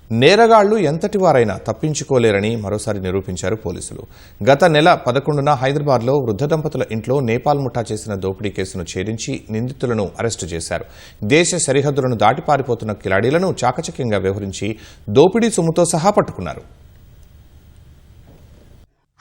నేరగాళ్లు ఎంతటివారైనా తప్పించుకోలేరని మరోసారి నిరూపించారు పోలీసులు. గత నెల 11న హైదరాబాద్లో వృద్ధ దంపతుల ఇంట్లో నేపాల్ ముఠా చేసిన దోపిడీ కేసును ఛేదించి నిందితులను అరెస్టు చేశారు. దేశ సరిహద్దులను దాటి పారిపోతున్న కిలాడీలను చాకచక్యంగా వ్యవహరించి దోపిడీ సొమ్ముతో సహా పట్టుకున్నారు.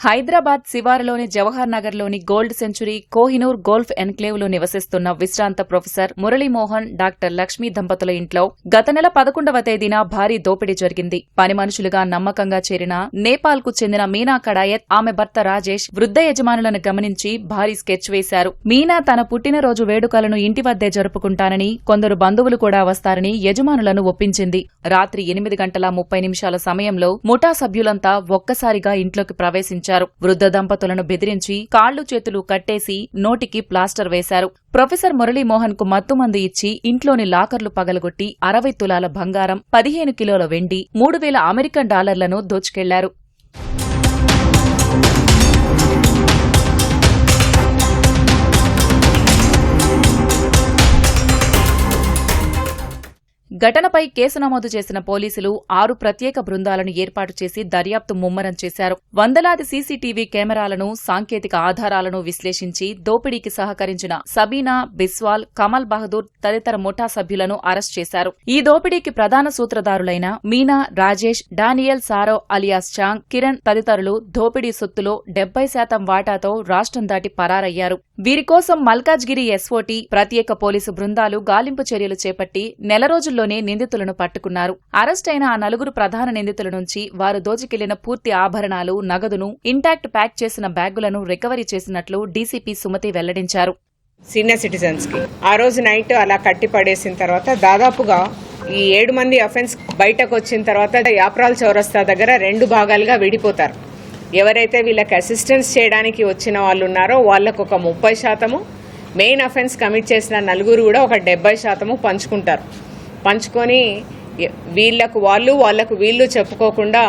హైదరాబాద్ శివారులోని జవహర్ నగర్లోని గోల్డ్ సెంచురీ కోహినూర్ గోల్ఫ్ ఎన్క్లేవ్లో నివసిస్తున్న విశ్రాంత ప్రొఫెసర్ మురళీమోహన్, డాక్టర్ లక్ష్మీ దంపతుల ఇంట్లో గత నెల 11వ తేదీన భారీ దోపిడీ జరిగింది. పని మనుషులుగా నమ్మకంగా చేరిన నేపాల్కు చెందిన మీనా కడాయత్, ఆమె భర్త రాజేష్ వృద్ధ యజమానులను గమనించి భారీ స్కెచ్ వేశారు. మీనా తన పుట్టినరోజు వేడుకలను ఇంటి వద్దే జరుపుకుంటానని, కొందరు బంధువులు కూడా వస్తారని యజమానులను ఒప్పించింది. రాత్రి 8:30 సమయంలో ముఠా సభ్యులంతా ఒక్కసారిగా ఇంట్లోకి ప్రవేశించారు. వృద్ధ దంపతులను బెదిరించి కాళ్లు చేతులు కట్టేసి నోటికి ప్లాస్టర్ వేశారు. ప్రొఫెసర్ మురళీమోహన్ కు మత్తుమందు ఇచ్చి ఇంట్లోని లాకర్లు పగలగొట్టి 60 తులాల బంగారం, 15 కిలోల వెండి, 3000 అమెరికన్ డాలర్లను దోచుకెళ్లారు. ఘటనపై కేసు నమోదు చేసిన పోలీసులు 6 ప్రత్యేక బృందాలను ఏర్పాటు చేసి దర్యాప్తు ముమ్మరం చేశారు. వందలాది సీసీటీవీ కెమెరాలను, సాంకేతిక ఆధారాలను విశ్లేషించి దోపిడీకి సహకరించిన సబీనా, బిస్వాల్, కమల్ బహదూర్ తదితర ముఠా సభ్యులను అరెస్ట్ చేశారు. ఈ దోపిడీకి ప్రధాన సూత్రధారులైన మీనా, రాజేష్, డానియల్ సారో అలియాస్ చాంగ్, కిరణ్ తదితరులు దోపిడీ సొత్తులో 70% వాటాతో రాష్ట్రం దాటి పరారయ్యారు. వీరి కోసం మల్కాజ్గిరి ఎస్ఓటీ, ప్రత్యేక పోలీసు బృందాలు గాలింపు చర్యలు చేపట్టి నెల రోజుల్లోనే నిందితులను పట్టుకున్నారు. అరెస్టైన ఆ 4 ప్రధాన నిందితుల నుంచి వారు దోచుకెళ్లిన పూర్తి ఆభరణాలు, నగదును, ఇంటాక్ట్ ప్యాక్ చేసిన బ్యాగులను రికవరీ చేసినట్లు డీసీపీ సుమతి వెల్లడించారు. సీనియర్ సిటిజన్స్ కి ఆ రోజు నైట్ అలా కట్టి పడేసిన తర్వాత దాదాపుగా ఈ 7 మంది అఫెన్స్ బయటకు వచ్చిన తర్వాత యాప్రాల్ చౌరస్తా దగ్గర 2 భాగాలుగా విడిపోతారు. ఎవరైతే వీళ్ళకి అసిస్టెన్స్ చేయడానికి వచ్చిన వాళ్ళు ఉన్నారో వాళ్లకు ఒక 30%, మెయిన్ అఫెన్స్ కమిట్ చేసిన 4 కూడా ఒక 70% పంచుకుంటారు. పంచుకొని వీళ్లకు వాళ్లకు వీళ్ళు చెప్పుకోకుండా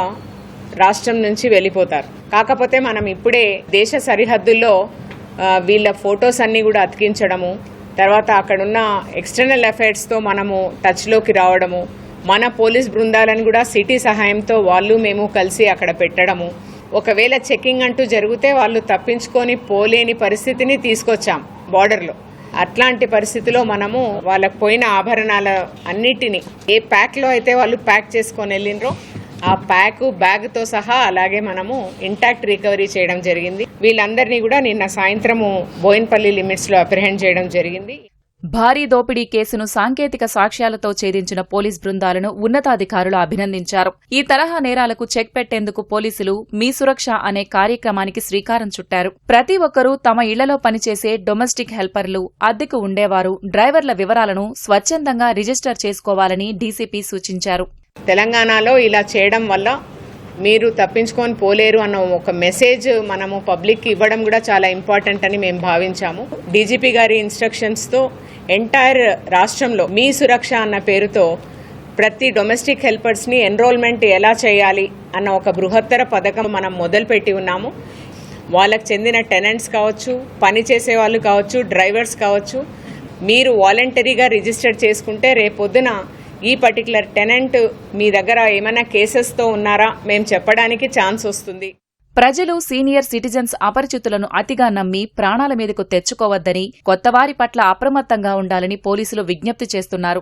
రాష్ట్రం నుంచి వెళ్ళిపోతారు. కాకపోతే మనం ఇప్పుడే దేశ సరిహద్దుల్లో వీళ్ళ ఫొటోస్ అన్ని కూడా అతికించడము, తర్వాత అక్కడున్న ఎక్స్టర్నల్ అఫైర్స్తో మనము టచ్లోకి రావడము, మన పోలీస్ బృందాలను కూడా సిటీ సహాయంతో మేము కలిసి అక్కడ పెట్టడము, ఒకవేళ చెకింగ్ అంటూ జరిగితే వాళ్ళు తప్పించుకొని పోలేని పరిస్థితిని తీసుకొచ్చాం బార్డర్లో. అట్లాంటి పరిస్థితిలో మనము వాళ్ళకు పోయిన ఆభరణాల అన్నిటినీ ఏ ప్యాక్లో అయితే వాళ్ళు ప్యాక్ చేసుకొని వెళ్ళినరో ఆ బ్యాగ్తో సహా అలాగే మనము ఇంటాక్ట్ రికవరీ చేయడం జరిగింది. వీళ్ళందరినీ కూడా నిన్న సాయంత్రము బోయిన్పల్లి లిమిట్స్లో అప్రిహెండ్ చేయడం జరిగింది. భారీ దోపిడీ కేసును సాంకేతిక సాక్ష్యాలతో ఛేదించిన పోలీస్ బృందాలను ఉన్నతాధికారులు అభినందించారు. ఈ తరహా నేరాలకు చెక్ పెట్టేందుకు పోలీసులు మీ సురక్ష అనే కార్యక్రమానికి శ్రీకారం చుట్టారు. ప్రతి ఒక్కరూ తమ ఇళ్లలో పనిచేసే డొమెస్టిక్ హెల్పర్లు, అద్దెకు ఉండేవారు, డ్రైవర్ల వివరాలను స్వచ్ఛందంగా రిజిస్టర్ చేసుకోవాలని డీసీపీ సూచించారు. తెలంగాణలో ఇలా చేయడం వల్ల మీరు తప్పించుకొని పోలేరు అన్న ఒక మెసేజ్ మనము పబ్లిక్కి ఇవ్వడం కూడా చాలా ఇంపార్టెంట్ అని మేము భావించాము. డీజీపీ గారి ఇన్స్ట్రక్షన్స్తో ఎంటైర్ రాష్ట్రంలో మీ సురక్ష అన్న పేరుతో ప్రతి డొమెస్టిక్ హెల్పర్స్ని ఎన్రోల్మెంట్ ఎలా చేయాలి అన్న ఒక బృహత్తర పథకం మనం మొదలుపెట్టి ఉన్నాము. వాళ్ళకు చెందిన టెనెంట్స్ కావచ్చు, పని చేసే వాళ్ళు కావచ్చు, డ్రైవర్స్ కావచ్చు, మీరు వాలంటరీగా రిజిస్టర్ చేసుకుంటే రేపొద్దున ఈ పర్టికులర్ టెనెంట్ మీ దగ్గర ఏమైనా కేసెస్తో ఉన్నారా మేము చెప్పడానికి ఛాన్స్ వస్తుంది. ప్రజలు, సీనియర్ సిటిజన్స్ అపరిచితులను అతిగా నమ్మి ప్రాణాల మీదకు తెచ్చుకోవద్దని, కొత్తవారి పట్ల అప్రమత్తంగా ఉండాలని పోలీసులు విజ్ఞప్తి చేస్తున్నారు.